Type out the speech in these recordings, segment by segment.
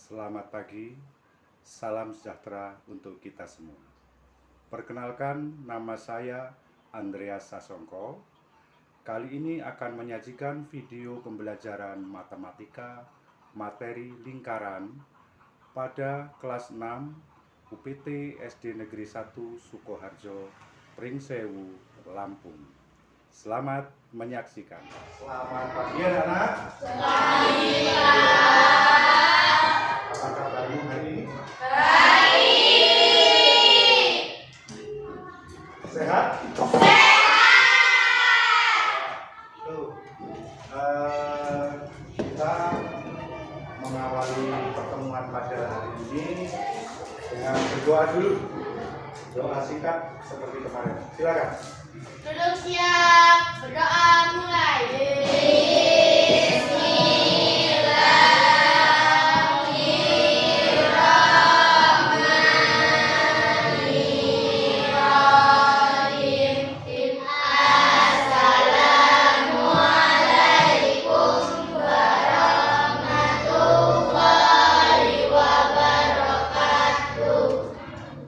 Selamat pagi, salam sejahtera untuk kita semua. Perkenalkan, nama saya Andreas Sasongko. Kali ini akan menyajikan video pembelajaran matematika materi lingkaran pada kelas 6 UPT SD Negeri 1 Sukoharjo, Pringsewu, Lampung. Selamat menyaksikan. Selamat pagi anak-anak. Apa kabarmu hari ini? Baik. Sehat? Kita mengawali pertemuan pada hari ini dengan berdoa dulu. Doa singkat seperti kemarin. Silakan. Duduk siap, berdoa mulai.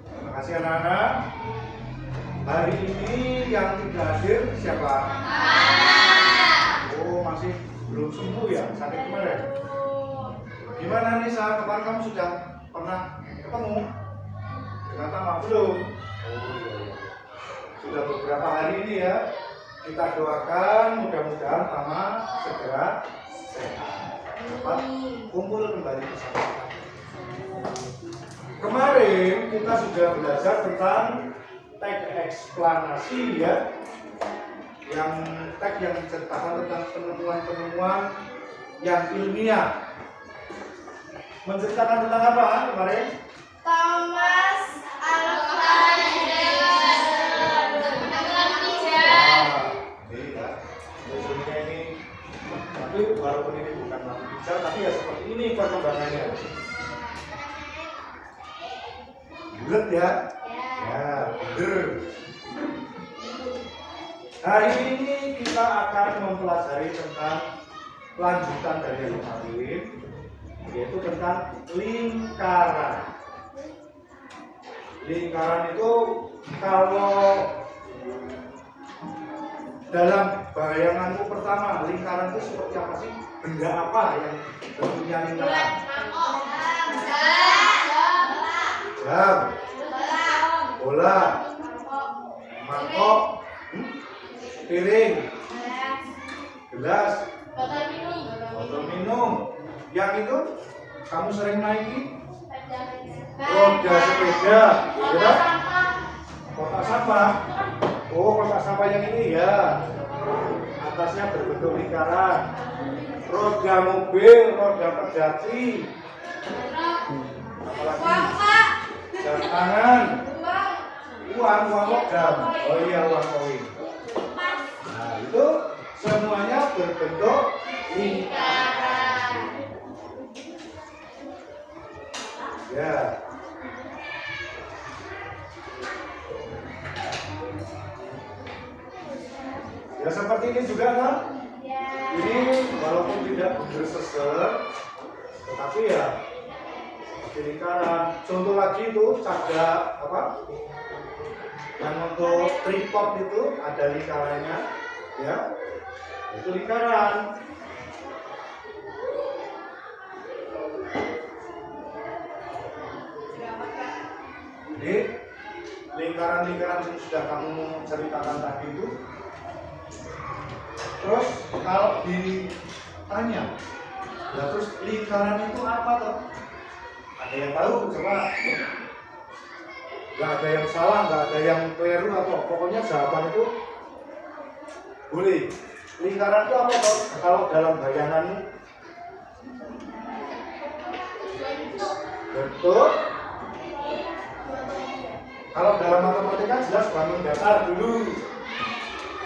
Terima kasih anak-anak. Hari ini yang tidak hadir siapa? Oh, masih belum sembuh ya, sakit kemarin. Gimana Nisa, kemarin kamu sudah pernah ketemu dengan Tama belum? Oh iya. Sudah beberapa hari ini ya. Kita doakan mudah-mudahan Tama segera sehat. Dapat kumpul kembali bersama kita. Kemarin kita sudah belajar tentang teks eksplanasi ya, yang teks yang menceritakan tentang penemuan-penemuan yang ilmiah. Menceritakan tentang apa kemarin? Thomas Alva Edison. Iya. Musuhnya ini, tapi walaupun ini bukan lampu hijau, tapi ya seperti ini perkembangannya. Bulat ya? Ya, bener. Hari ini kita akan mempelajari tentang lanjutan dari yang kemarin, yaitu tentang lingkaran. Lingkaran itu kalau dalam bayanganmu pertama, lingkaran itu seperti apa sih? Benda apa yang bentuknya lingkaran? Jam, bola, mangkok, piring, gelas, botol minum. Yang itu kamu sering naiki? Roda sepeda, ya? Kotak sampah. Oh, kotak sampah yang ini ya. Atasnya berbentuk lingkaran. Roda mobil, roda pedati. Apalagi? Jam tangan. Uang logam. Oh iya, uang koin. Nah, itu semuanya berbentuk lingkaran. Ya. Ya seperti ini juga kan? Ini walaupun tidak berseser, tetapi ya seperti lingkaran. Contoh lagi itu cagak apa? Yang untuk tripod itu ada lingkarannya, ya. Itu lingkaran. Jadi lingkaran-lingkaran yang sudah kamu ceritakan tadi itu. Terus kalau ditanya, ya terus lingkaran itu apa toh? Ada yang tahu? Coba. Nggak ada yang salah, nggak ada yang keliru atau pokoknya jawaban itu boleh. Lingkaran itu apa toh? Kalau dalam bayanganmu? Bentuk. Kalau dalam matematika jelas bangun datar dulu.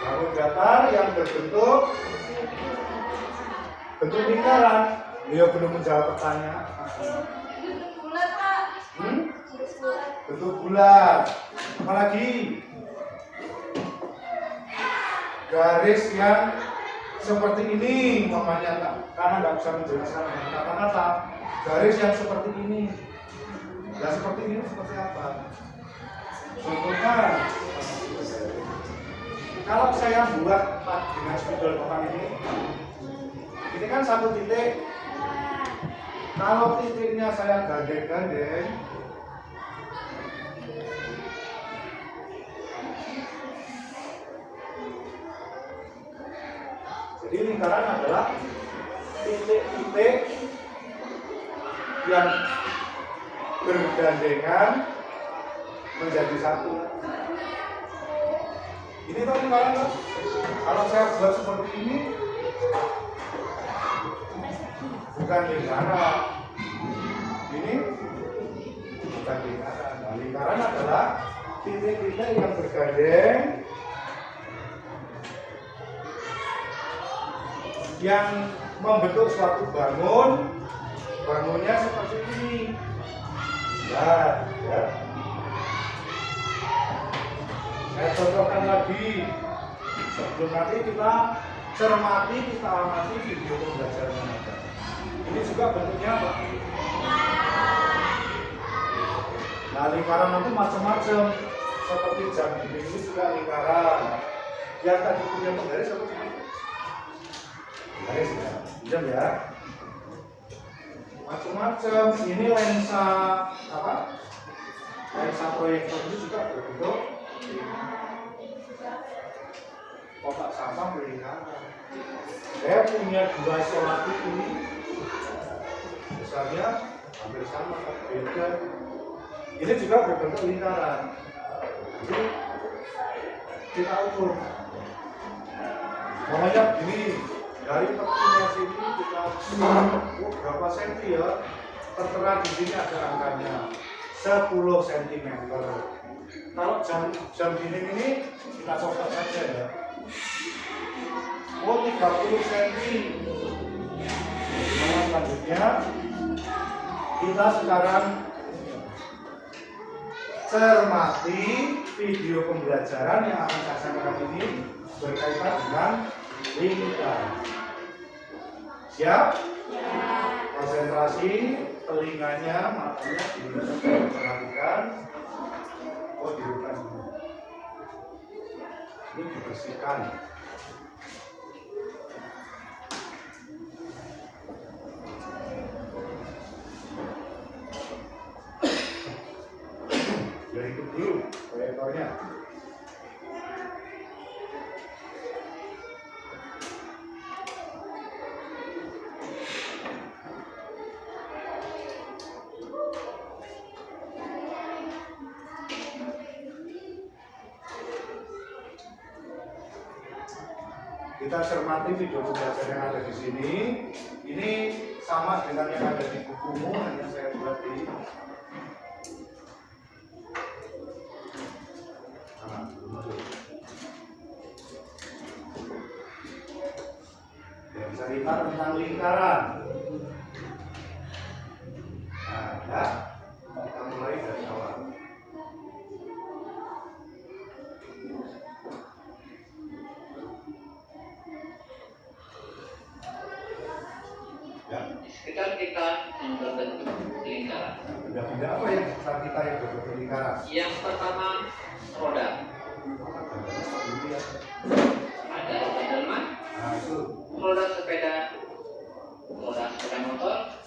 Bangun datar yang berbentuk lingkaran. Dia belum menjawab pertanyaan. Bentuk bulat. Apalagi garis yang seperti ini, makanya karena nggak bisa menjelaskan dengan kata-kata. garis yang seperti ini. Nah, seperti ini seperti apa? Contohnya, kalau saya buat dengan spidol papan ini kan satu titik. Kalau titiknya saya gandeng-gandeng, jadi lingkaran adalah titik-titik yang bergandengan menjadi satu. Ini tuh lingkaran tuh. Kalau saya buat seperti ini, bukan lingkaran. Ini bukan lingkaran. Nah, lingkaran adalah titik-titik yang bergandeng yang membentuk suatu bangunnya seperti ini. Nah, ya. Saya contohkan lagi. Sebelum nanti kita cermati, kita amati video pembelajaran yang ada. Ini juga bentuknya apa? Nah, lingkaran itu macam-macam. Seperti jam dinding ini juga lingkaran. Yang tadi punya penggaris apa sih? Garis ya, jam ya. Macam-macam. Ini lensa apa? Lensa proyektor itu juga berbentuk kotak sampah lingkaran. Saya punya dua isolatif ini, besarnya hampir sama, beda. Ini juga berbentuk lingkaran. Jadi kita ukur. Namanya gini. Dari tepinya sini kita berapa senti ya? Tertera di sini ada angkanya 10 cm. Kalau jam dinding ini kita coba saja ya. Oh 30 cm. Nah, selanjutnya kita sekarang cermati video pembelajaran yang akan saya sampaikan ini berkaitan dengan lingkaran. Siap? Konsentrasi, telinganya, matanya diperhatikan. Oh, dihidupkan dulu. Ini dibersihkan. Biar hidup dulu proyektornya. Kita cermati video pembelajaran yang ada di sini. Ini sama dengan yang ada di bukumu, hanya saya buat di dan cerita tentang lingkaran. Nah, ya, kita mulai dari awal. Ya. Di sekitar kita yang berbentuk lingkaran. Benda-benda apa yang sekitar kita yang berbentuk lingkaran? Yang pertama, roda. Ada roda delman, Nah, itu roda sepeda motor,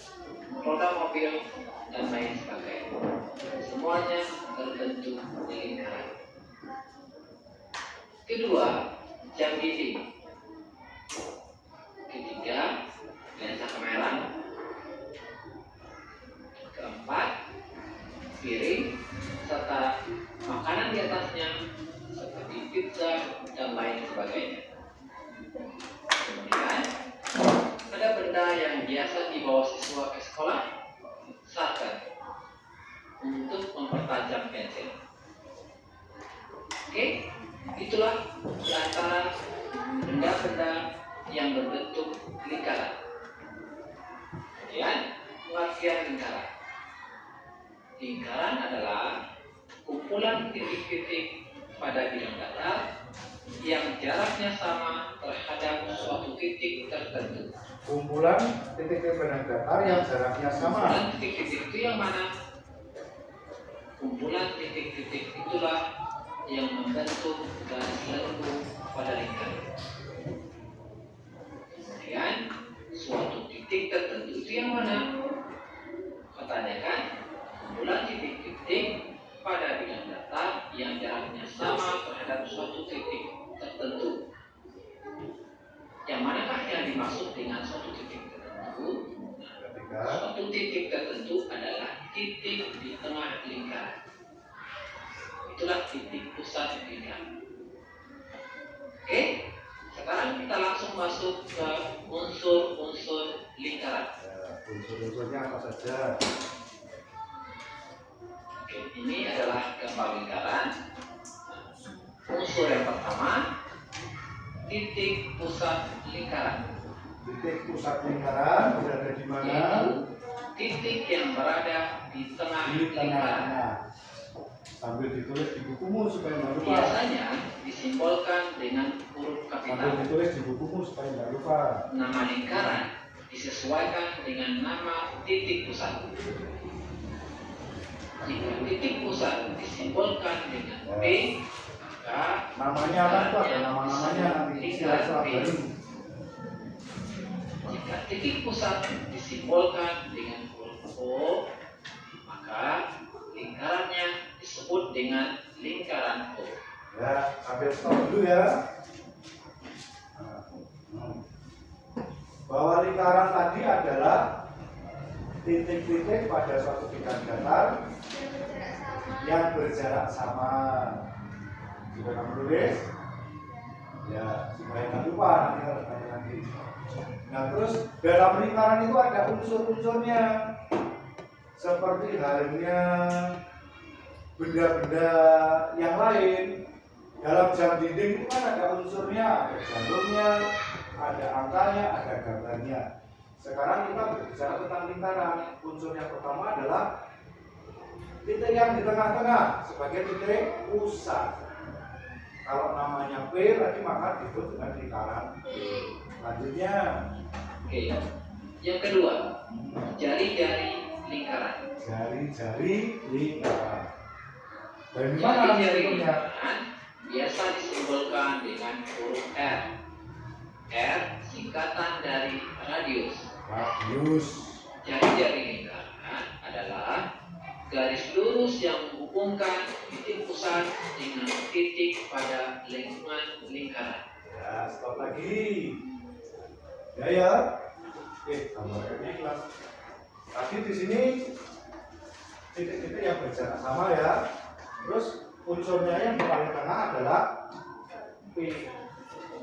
roda mobil, dan lain sebagainya. Semuanya berbentuk lingkaran. Kedua, jam dinding. Ketiga, lensa kamera. Keempat, piring serta makanan di atasnya seperti pizza dan lain sebagainya. Kemudian ada benda yang biasa dibawa siswa ke sekolah, sarkan untuk mempertajam pensil. Oke, itulah di antara benda-benda yang berbentuk lingkaran. Kemudian pengertian lingkaran. Lingkaran adalah kumpulan titik-titik pada bidang datar yang jaraknya sama terhadap suatu titik tertentu. Kumpulan titik-titik benang datar yang jaraknya sama. Kumpulan titik-titik itu yang mana? Kumpulan titik-titik itulah yang membentuk garis lengkung pada lingkaran. Kemudian suatu titik tertentu itu yang mana? Katanya kan, kumpulan titik-titik pada bidang datar yang jaraknya sama terhadap suatu titik tertentu. Yang manakah yang dimaksud dengan suatu titik tertentu? Suatu titik tertentu adalah titik di tengah lingkaran. Itulah titik pusat lingkaran. Oke, sekarang kita langsung masuk ke unsur-unsur lingkaran. Unsur-unsurnya apa saja? Oke, ini adalah gambar lingkaran. Unsur yang pertama, titik pusat lingkaran. Titik pusat lingkaran berada di mana? Yaitu titik yang berada di tengah Di lingkaran. tengah-tengah. Sambil ditulis di bukumu supaya nggak lupa. Biasanya disimbolkan dengan huruf Sambil kapital. ditulis di bukumu supaya nggak lupa. Nama lingkaran disesuaikan dengan nama titik pusat. Jika titik pusat disimbolkan dengan P, maka Namanya apa tuh? Ada nama-namanya nanti istilah-istilah baru. jika titik pusat disimbolkan dengan huruf O, maka lingkarannya disebut dengan lingkaran O. Ya, sambil stop dulu ya. Bahwa lingkaran tadi adalah titik-titik pada suatu bidang datar yang berjarak sama. Sudah kamu tulis? Ya, supaya nggak lupa nanti kalau tanya lagi. Nah, terus dalam lingkaran itu ada unsur-unsurnya, seperti halnya benda-benda yang lain. Dalam jam dinding itu kan ada unsurnya, ada jarumnya, ada angkanya, ada gambarnya. Sekarang kita berbicara tentang lingkaran. Unsur yang pertama adalah titik yang di tengah-tengah sebagai titik pusat. Kalau namanya P tadi maka disebut dengan lingkaran. Selanjutnya, Oke. Yang kedua, jari-jari lingkaran. jari-jari lingkaran. Dari mana Jari-jari bentuknya? lingkaran biasa disimbolkan dengan huruf R. R singkatan dari radius. Radius. Jari-jari lingkaran adalah garis lurus yang menghubungkan titik pusat dengan titik pada lingkungan lingkaran. Ya, stop lagi. Ya. Gambarnya kelas. Tadi di sini titik-titik yang berjarak sama ya. Terus unsurnya yang paling tengah adalah P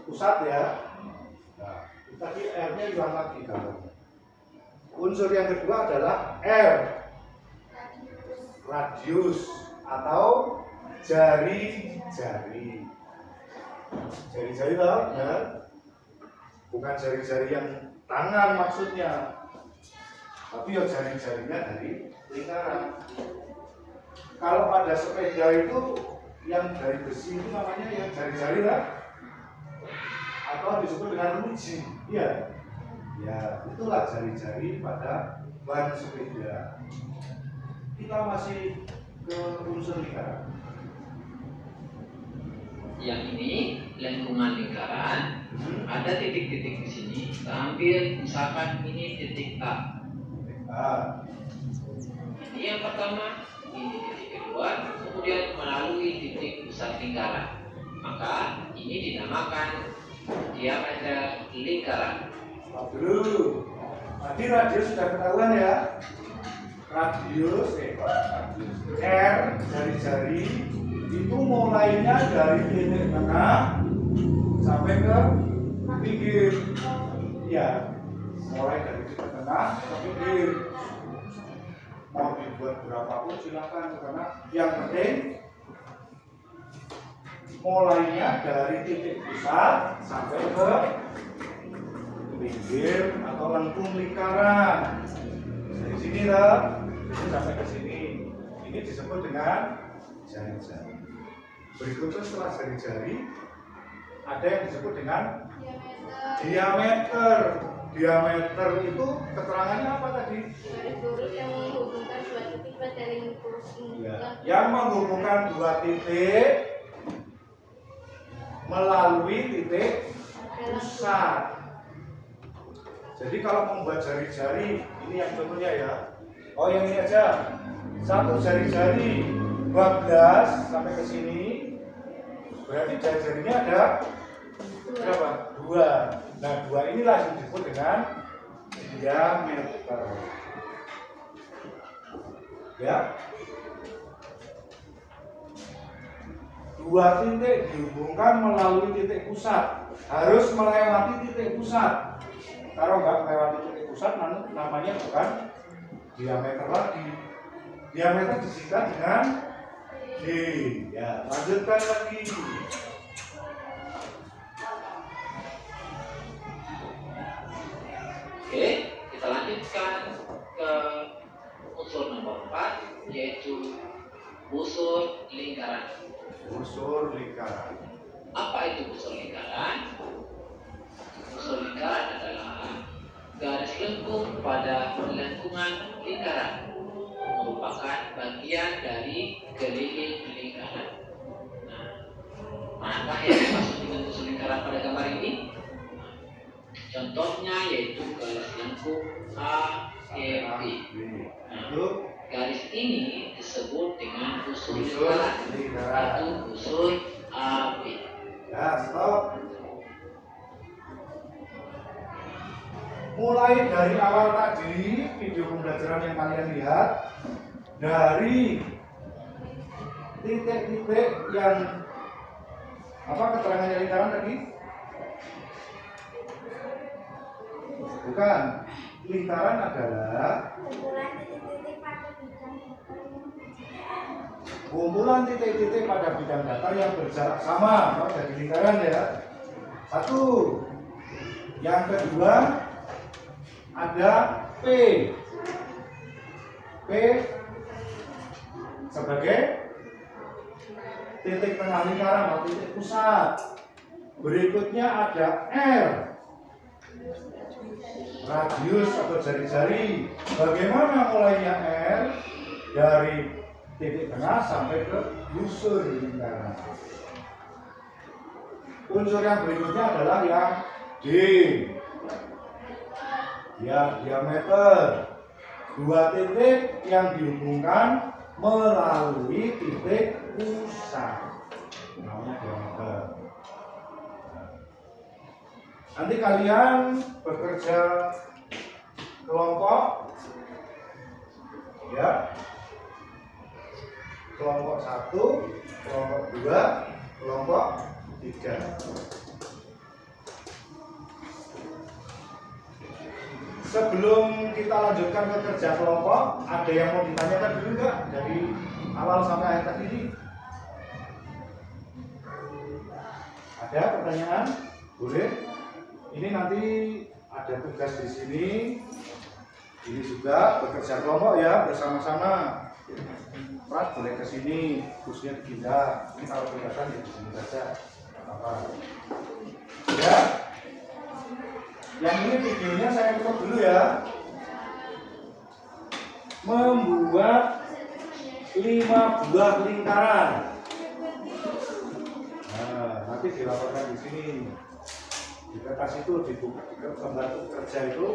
pusat ya. Nah, tadi R-nya hilang lagi gambarnya. Unsur yang kedua adalah R, radius atau jari-jari. Jari-jari loh, ya. Bukan jari-jari yang tangan maksudnya, tapi ya jari-jarinya dari lingkaran. Kalau pada sepeda itu yang dari besi itu namanya yang jari-jari lah, atau disebut dengan ruji, iya. Ya, itulah jari-jari pada ban sepeda. Kita masih ke unsur lingkaran. Yang ini lengkungan lingkaran. Ada titik-titik di sini. Sambil misalkan ini titik A. Ah, Ini yang pertama, ini titik kedua, kemudian melalui titik pusat lingkaran. Maka ini dinamakan diameter lingkaran. stop dulu. Tadi radius sudah ketahuan ya. Radius R jari-jari itu mulainya dari titik tengah sampai ke pinggir. Ya, mulai dari titik tengah ke pinggir. Mau dibuat berapapun silakan, karena yang penting mulainya dari titik pusat sampai ke pinggir atau lengkung lingkaran. Dari sini lah, ini sampai ke sini. Ini disebut dengan jari-jari. Berikutnya setelah jari-jari ada yang disebut dengan Diameter. diameter. Diameter itu keterangannya apa tadi? Garis lurus yang menghubungkan dua titik pada lingkup. Ya, yang menghubungkan dua titik melalui titik pusat. Jadi kalau membuat jari-jari, ini yang contohnya ya. Oh, yang ini aja. Satu jari-jari 12 sampai ke sini. Berarti jari-jarinya ada berapa? 2. Nah, 2 inilah yang disebut dengan diameter. Ya. 2 titik dihubungkan melalui titik pusat. Harus melewati titik pusat. Kalau nggak melewati titik pusat, namanya bukan diameter lagi. Diameter disingkat dengan D. Ya, lanjutkan lagi. Oke, kita lanjutkan ke unsur nomor 4, yaitu busur lingkaran. Busur lingkaran. Apa itu busur lingkaran? Busur lingkaran adalah garis lengkung pada lengkungan lingkaran, merupakan bagian dari keliling lingkaran. Nah, manakah yang dimaksud dengan busur lingkaran pada gambar ini? Contohnya yaitu garis lengkung AEB. Nah, garis ini disebut dengan busur lingkaran atau busur AB. Ya, stop. Mulai dari awal tadi video pembelajaran yang kalian lihat, dari titik-titik yang apa keterangannya lingkaran tadi? Bukan. Lingkaran adalah kumpulan titik-titik pada bidang datar yang berjarak sama. Maka jadi lingkaran ya. Satu. Yang kedua ada P. P sebagai titik tengah lingkaran atau titik pusat. Berikutnya ada R, radius atau jari-jari. Bagaimana mulainya R? Dari titik tengah sampai ke busur lingkaran. Unsur yang berikutnya adalah yang D, ya diameter. 2 titik yang dihubungkan melalui titik pusat, namanya diameter. Nanti kalian bekerja kelompok, ya, kelompok 1, kelompok 2, kelompok 3. Sebelum kita lanjutkan ke kerja kelompok, ada yang mau ditanyakan dulu nggak dari awal sampai akhir tadi ini? Ada pertanyaan? Boleh? Ini nanti ada tugas di sini. Ini juga bekerja kelompok ya, bersama-sama. Pras boleh ke sini, kursinya dipindah. Ini kalau kelihatan ya di sini saja. Apa? Ya. Yang ini videonya saya tutup dulu ya. Membuat 5 buah lingkaran. Nah, nanti dilaporkan di sini. Di kertas itu di gambar kerja itu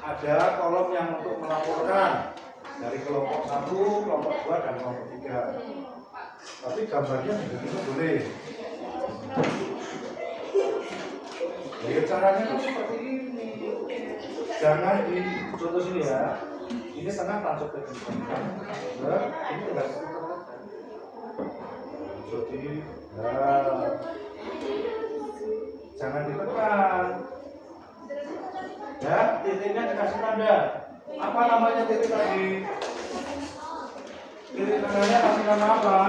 ada kolom yang untuk melaporkan dari kelompok 1, kelompok 2 dan kelompok 3. Tapi gambarnya begitu boleh. Ya caranya tuh seperti ini. Jangan di contoh sini ya. Ini tengah tancap ke sini. Nah, ini enggak seperti ini. Nah, jangan ditekan. Ya, titiknya dikasih tanda. Apa namanya titik tadi? Titik tengahnya kasih nama apa?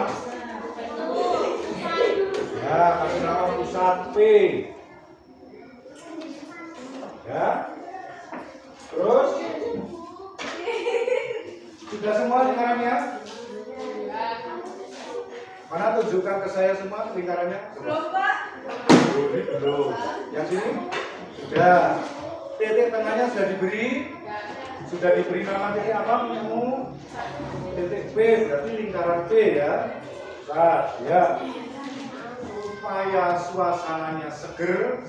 Ya, kasih nama pusat P. Ya, terus sudah semua lingkarannya? Mana tunjukkan ke saya semua lingkarannya? Belum, Pak. ini belum. Yang sini sudah. Titik tengahnya sudah diberi. Sudah diberi nama titik apa punya? Titik P, berarti lingkaran P ya. Ya. Supaya suasananya seger,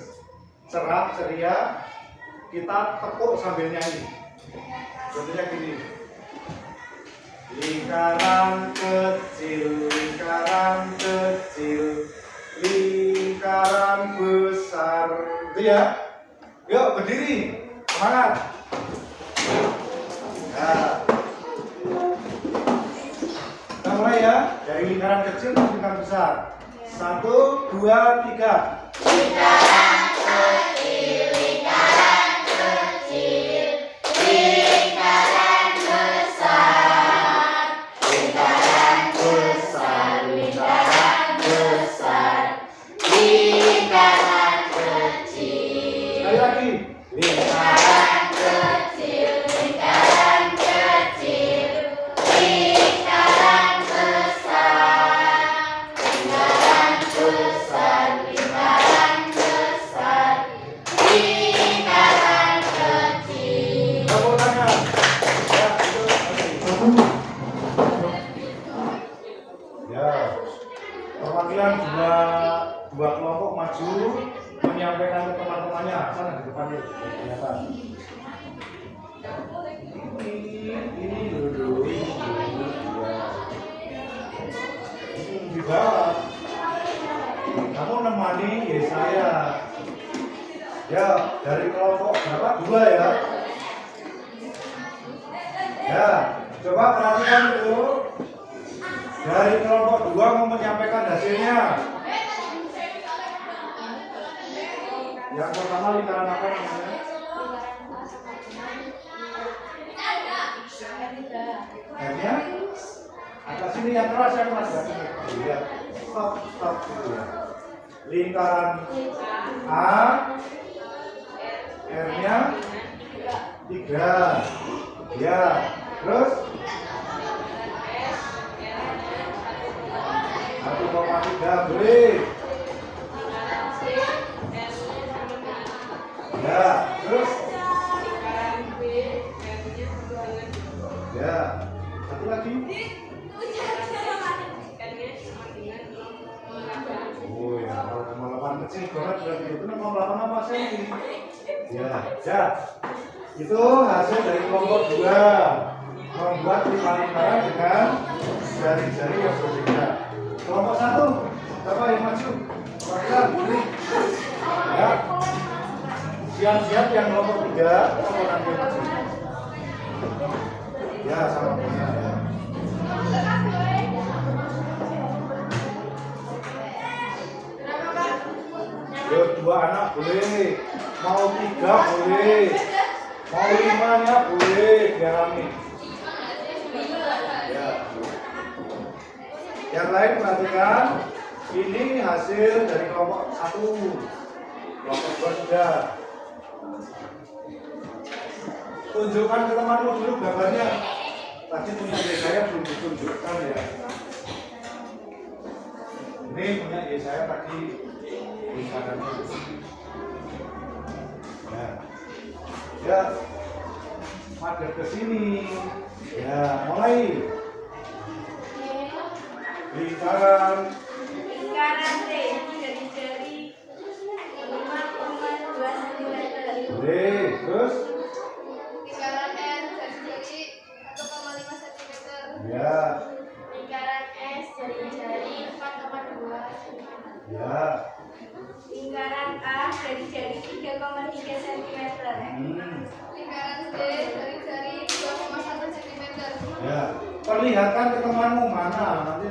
cerah, ceria, kita tepuk sambil nyanyi. Contohnya gini. Lingkaran kecil, lingkaran besar. Itu ya. Yuk berdiri, semangat. Nah. Kita mulai ya, dari lingkaran kecil ke lingkaran besar. 1, 2, 3. Lingkaran kecil, lingkaran kecil, lingkaran besar, lingkaran besar, lingkaran besar, lingkaran kecil. Sekali lagi. Lingkaran kecil, lingkaran kecil, lingkaran besar, lingkaran besar, lingkaran besar, lingkaran kecil. Tepuk tangan. Ya, itu. Ya. Perwakilan dua kelompok maju menyampaikan ke teman-temannya. Sana di depan yuk. Kelihatan. Ini dulu. Ya. Di bawah. Kamu nemani Yesaya. Ya, dari kelompok berapa? 2 ya. Ya, coba perhatikan dulu. Dari kelompok 2 mau menyampaikan hasilnya. Yang pertama lingkaran apa namanya? R-nya? Atas sini yang keras ya mas ya. Lihat. Stop gitu ya. Lingkaran A, R-nya 3. Ya, terus 1,3 boleh. Ya, terus ya, satu lagi. Oh ya, kalau nomor 8 kecil banget berarti itu nomor 8 apa sih? Ya. Itu hasil dari kelompok 2 membuat lingkaran dengan jari-jari yang berbeda. Kelompok 1, siapa yang maju? Perwakilan, ini. Ya. Siap-siap yang kelompok 3, apa nanti maju? Ya, sama punya ya. Yuk, 2 anak boleh, mau 3 boleh, mau 5-nya boleh, biar rame. Ya. Yang lain perhatikan, ini hasil dari kelompok 1, kelompok 2 sudah. Tunjukkan ke temanmu dulu gambarnya. Tadi punya Yesaya belum ditunjukkan ya. Ini punya Yesaya tadi lingkarannya. Ya, madep ke sini. Ya, mulai. Lingkaran T jari-jari 5,2 cm. D, terus Lingkaran N jari-jari 1,5 cm. ya, Lingkaran S jari-jari 4,2 cm. ya. Lingkaran A jari-jari 3,3 cm. Lingkaran D jari-jari 2,1 cm. Ya, perlihatkan ke temanmu mana nanti.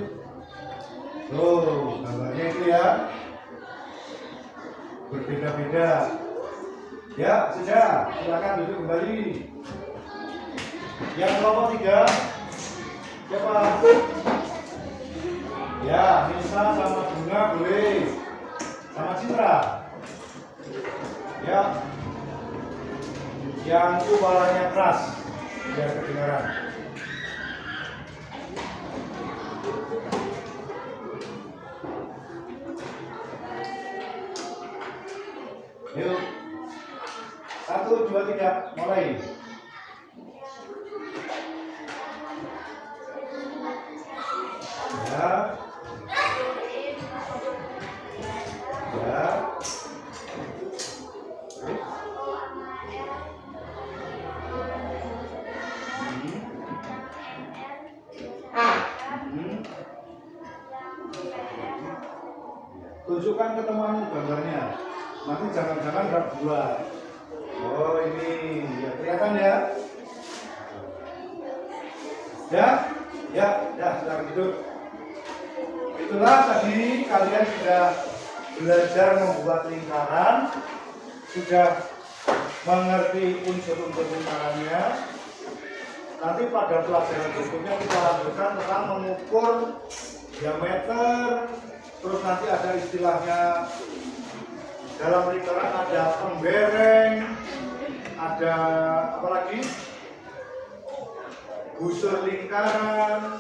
Tuh, gambarnya itu ya. Berbeda-beda. Ya, sudah. Silakan duduk kembali. Yang kelompok 3 siapa? Ya, Nisa sama Bunga boleh. Sama Citra. Ya. Yang suaranya keras biar kedengaran. tidak? Mulai. Ya. Ya. Tunjukkan ke temanmu gambarnya. Nanti jangan-jangan nggak buat. Oh ini, ya kelihatan ya? Ya, sudah gitu. Itulah tadi kalian sudah belajar membuat lingkaran, sudah mengerti unsur-unsur lingkarannya. Nanti pada pelajaran berikutnya kita lanjutkan tentang mengukur diameter. Terus nanti ada istilahnya dalam lingkaran ada pembereng, ada apa lagi? Busur lingkaran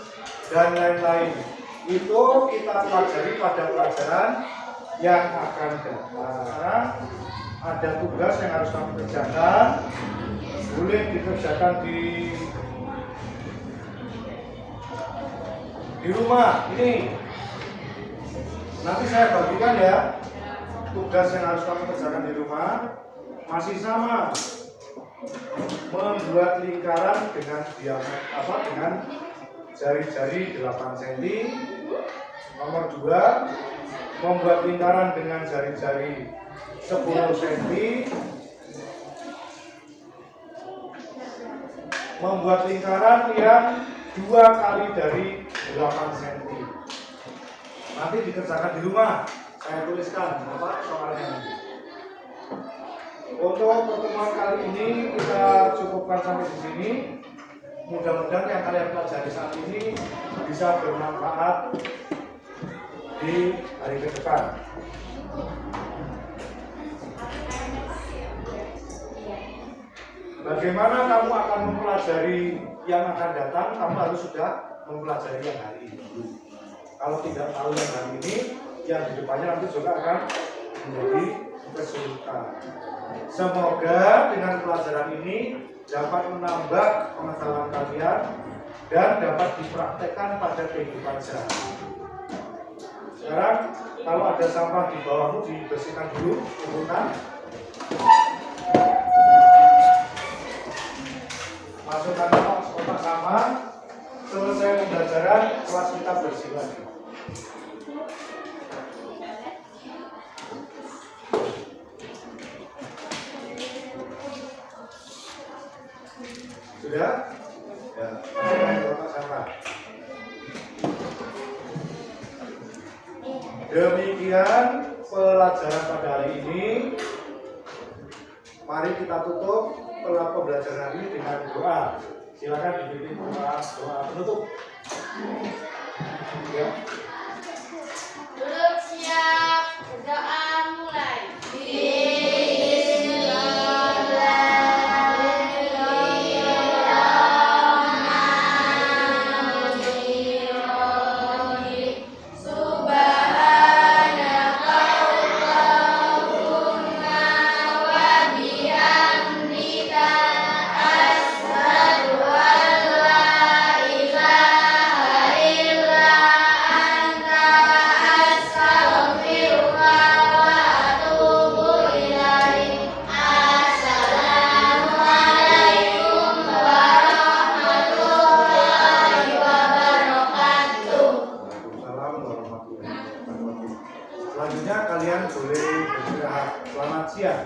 dan lain-lain. Itu kita pelajari pada pelajaran yang akan datang. Sekarang ada tugas yang harus kamu kerjakan. Boleh dikerjakan di rumah ini. Nanti saya bagikan ya, tugas yang harus kamu kerjakan di rumah masih sama, membuat lingkaran dengan diameter dengan jari-jari 8 cm. Nomor 2, membuat lingkaran dengan jari-jari 10 cm. Membuat lingkaran yang 2 kali dari 8 cm. Nanti dikerjakan di rumah. Saya tuliskan apa soalnya. Untuk pertemuan kali ini kita cukupkan sampai di sini. Mudah-mudahan yang kalian pelajari saat ini bisa bermanfaat di hari ke depan. Bagaimana kamu akan mempelajari yang akan datang? Kamu harus sudah mempelajari yang hari ini. Kalau tidak tahu yang hari ini, yang di depannya nanti juga akan menjadi kesulitan. Semoga dengan pelajaran ini dapat menambah pengetahuan kalian dan dapat dipraktekkan pada kehidupan sehari. Sekarang kalau ada sampah di bawahmu dibersihkan dulu, kumpulkan. Masukkan kotak sampah. Selesai pembelajaran, kelas kita bersih lagi. Sudah? Ya, masukkan kotak sampah. Demikian pelajaran pada hari ini. Mari kita tutup pembelajaran ini dengan doa. Silakan dipimpin doa penutup. Ya. Duduk siap, berdoa mulai. Selanjutnya kalian boleh beristirahat. Selamat siang.